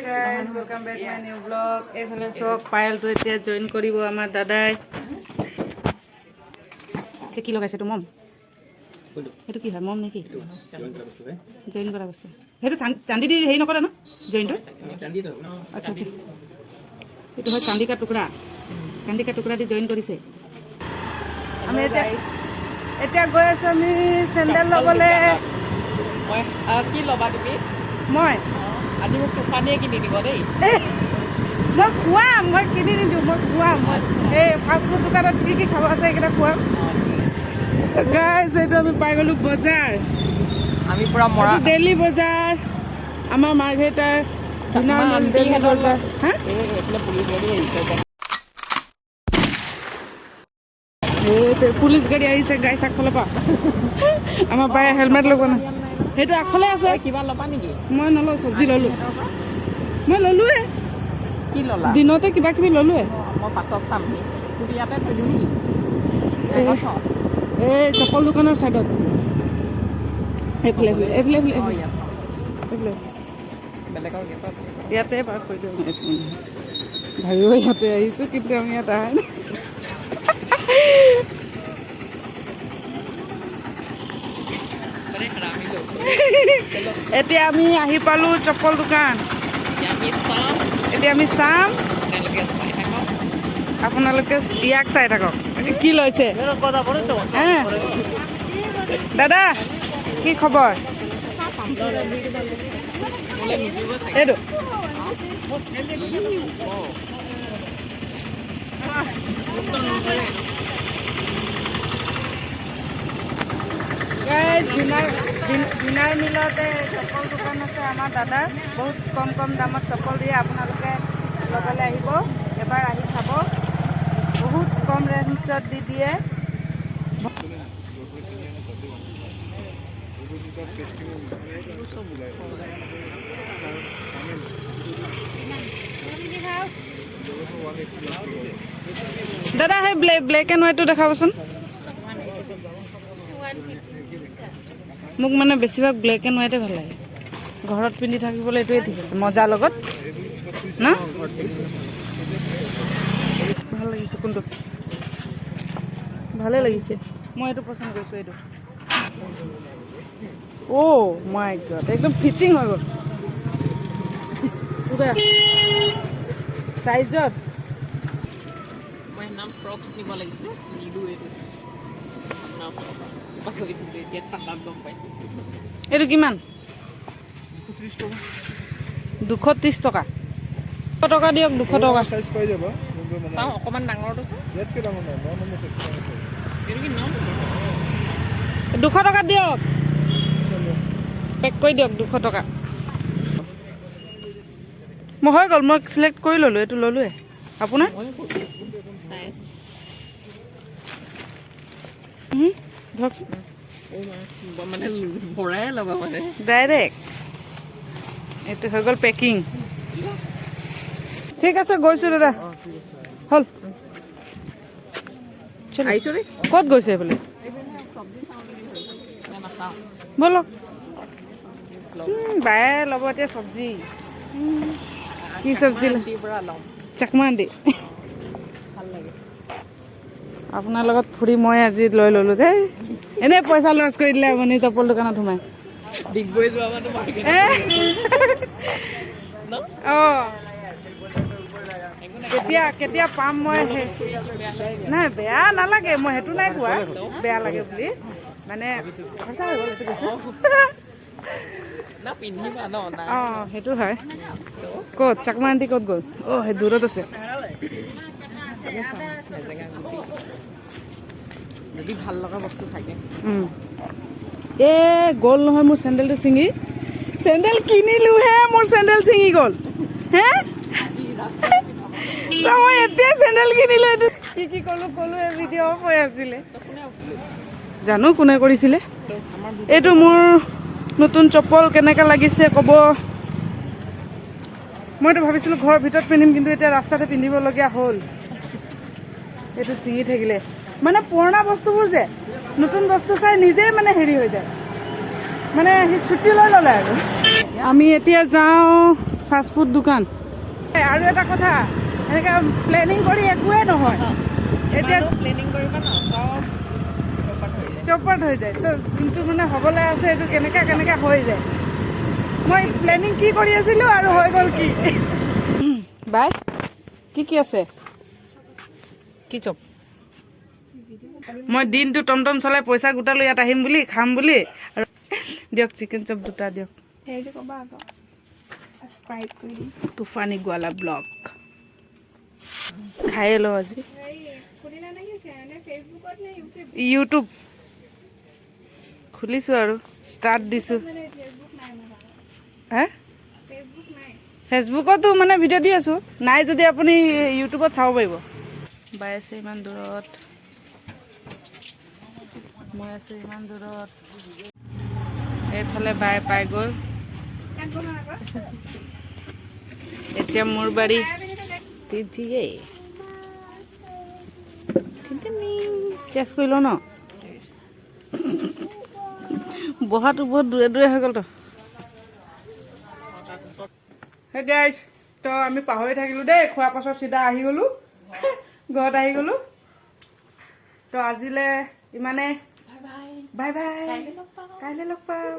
guys, welcome back my new vlog. এইফালে চক পায়েলটো এতিয়া জয়েন কৰিব আমাৰ দাদাই। কি লগাইছে তো মম? সেইটো কি হয় মম নেকি? জয়েন কৰা বস্তু। সেইটো চান্দি দি হেৰি নকৰে ন জয়েনটো? আচ্ছা আচ্ছা। এইটো হয় চান্দি কা টুকুৰা। চান্দি কা টুকুৰা দি জয়েন কৰিছে। আমি এতিয়া গৈ আছোঁ আমি চেণ্ডেল ল'বলৈ। কি ল'বা তুমি? মই আজি মোক তুফানিয়ে কিনি দিব দেই। মই খুৱাম, মই কিনি নিদিওঁ, মই খুৱাম। এই ফাষ্টফুড দোকানত কি খাব আছে সেইকেইটা খুৱাম। গাইছ এইটো আমি পাই গ'লোঁ বজাৰ। আমি পুৰা মৰা ডেইলি বজাৰ আমাৰ মাৰ্ঘেৰিটাৰ ডেইলি বজাৰ। হা পুলিচ গাড়ী আহিছে গাইছ আগফালৰ পৰা। আমাৰ বায়ে হেলমেট ল'ব নাই, সেইটো আগফালে আছে। কিবা ল'বা নেকি? মই নলওঁ, চব্জি ল'লোঁ। মই ল'লোৱে, কি ল'লা? দিনতে কিবা কিবি ল'লোৱে। মই পাছত চাম তুমি ইয়াতে থৈ দিওঁ নেকি? এই চপল দোকানৰ ছাইডত এইফালে এইফালে এইফালে এইফালে বেলেগৰ গেটত ইয়াতে পাৰ্ক কৰি দিওঁ। ভাবিব ইয়াতে আহিছোঁ কিন্তু আমি ইয়াত অহা নাই। এতিয়া আমি আহি পালোঁ চপ্পল দোকান। এতিয়া আমি চাম, আপোনালোকে ইয়াক চাই থাকক কি লৈছে। দাদা কি খবৰ? এইটো ভিনাৰ মিলতে চপ্পল দোকান আছে আমাৰ দাদাৰ। বহুত কম কম দামত চপ্পল দিয়ে, আপোনালোকে ল'বলৈ আহিব, এবাৰ আহি চাব। বহুত কম ৰেঞ্জত দি দিয়ে। দাদা সেই ব্লেক এণ্ড হোৱাইটটো দেখাবচোন। মোক মানে বেছিভাগ ব্লেক এণ্ড হোৱাইটে ভাল লাগে। ঘৰত পিন্ধি থাকিবলৈ এইটোৱে ঠিক আছে, মজাৰ লগত ন। ভাল লাগিছে কোনটো? ভালে লাগিছে, মই এইটো পচন্দ কৰিছোঁ। এইটো অ' মাই গড, একদম ফিটিং হৈ গ'ল পুৰা চাইজত। মই নাম ফ্ৰক্স নিব লাগিছিলে, নিলোঁ এইটো। এতিয়া ঠাণ্ডাত গম পাইছোঁ। এইটো কিমান? 230 টকা। 100 টকা দিয়ক, 200 টকা। চাওঁ অকণমান ডাঙৰটো চাওঁ। এইটো কি 200 টকা দিয়ক, পেক কৰি দিয়ক 200 টকা। মই হৈ গ'ল, মই চিলেক্ট কৰি ল'লোঁ, এইটো ল'লোৱে। আপোনাৰ ধৰকচোন মানে ভৰাই ল'বা মানে ডাইৰেক্ট। এইটো হৈ গ'ল পেকিং। ঠিক আছে গৈছোঁ দাদা, হ'ল। আহিছোঁ দেই। ক'ত গৈছে বোলে? ব'লক। বায়ে ল'ব এতিয়া চব্জি। কি চব্জি? চাকমা আন্টি। ভাল লাগে। আপোনাৰ লগত ফুৰি মই আজি লৈ ল'লোঁ দেই। এনেই পইচা লছ কৰি দিলে আপুনি চপ্পল দোকানত সোমাই। ডিগবৈ যোৱা মানে অঁ কেতিয়া পাম মই? নাই বেয়া নালাগে, মই সেইটো নাই কোৱা বেয়া লাগে বুলি, মানে খৰচা হৈ গ'ল এইটো কৈছোঁ। অঁ সেইটো হয়। ক'ত চাকমা আন্টি ক'ত গ'ল? অঁ সেই দূৰত আছে। যদি ভাল লগা বস্তু থাকে। গ'ল নহয় মোৰ চেণ্ডেলটো ছিঙি। চেণ্ডেল কিনিলোঁহে, মোৰ চেণ্ডেল ছিঙি গ'ল হে। মই এতিয়া চেণ্ডেল কিনিলোঁ। এইটো কি ক'লোৱে ভিডিঅ' অফ হৈ আছিলে। জানো কোনে কৰিছিলে। এইটো মোৰ নতুন চপ্পল, কেনেকৈ লাগিছে ক'ব। মইতো ভাবিছিলোঁ ঘৰৰ ভিতৰত পিন্ধিম, কিন্তু এতিয়া ৰাস্তাতে পিন্ধিবলগীয়া হ'ল। এইটো ছিঙি থাকিলে মানে পুৰণা বস্তুবোৰ যে নতুন বস্তু চাই নিজেই মানে হেৰি হৈ যায়, মানে সি ছুটি লৈ ল'লে আৰু। আমি এতিয়া যাওঁ ফাষ্ট ফুড দোকান। আৰু এটা কথা, এনেকৈ প্লেনিং কৰি একোৱেই নহয়, এতিয়া প্লেনিং কৰিবা ন চৌপাট হৈ যায়। যোনটো মানে হ'বলৈ আছে সেইটো কেনেকৈ হৈ যায়। মই প্লেনিং কি কৰি আছিলোঁ আৰু হৈ গ'ল কি। বাই কি আছে কি চপ? মই দিনটো টমটম চলাই পইচা গোটালোঁ ইয়াত আহিম বুলি, খাম বুলি। আৰু দিয়ক চিকেন চপ দুটা দিয়ক। তুফানী গোৱালা ব্লগ খায়ে লওঁ আজি। ইউটিউব খুলিছোঁ আৰু ষ্টাৰ্ট দিছোঁ। হে ফেচবুকতো মানে ভিডিঅ' দি আছোঁ, নাই যদি আপুনি ইউটিউবত চাব পাৰিব। বাই আছে ইমান দূৰত, মই আছোঁ ইমান দূৰত। এইফালে বাই পাই গ'ল। এতিয়া মোৰ বাৰী চেছ কৰি লওঁ ন। বহাটো বহুত দূৰে দূৰে হৈ গ'ল তো। সেই গাইছ, তো আমি পাহৰি থাকিলোঁ দেই, খোৱাৰ পাছত চিধা আহি গ'লোঁ, ঘৰত আহি গ'লোঁ। তো আজিলৈ ইমানে, বাই বাই, কাইলৈ লগ পাম।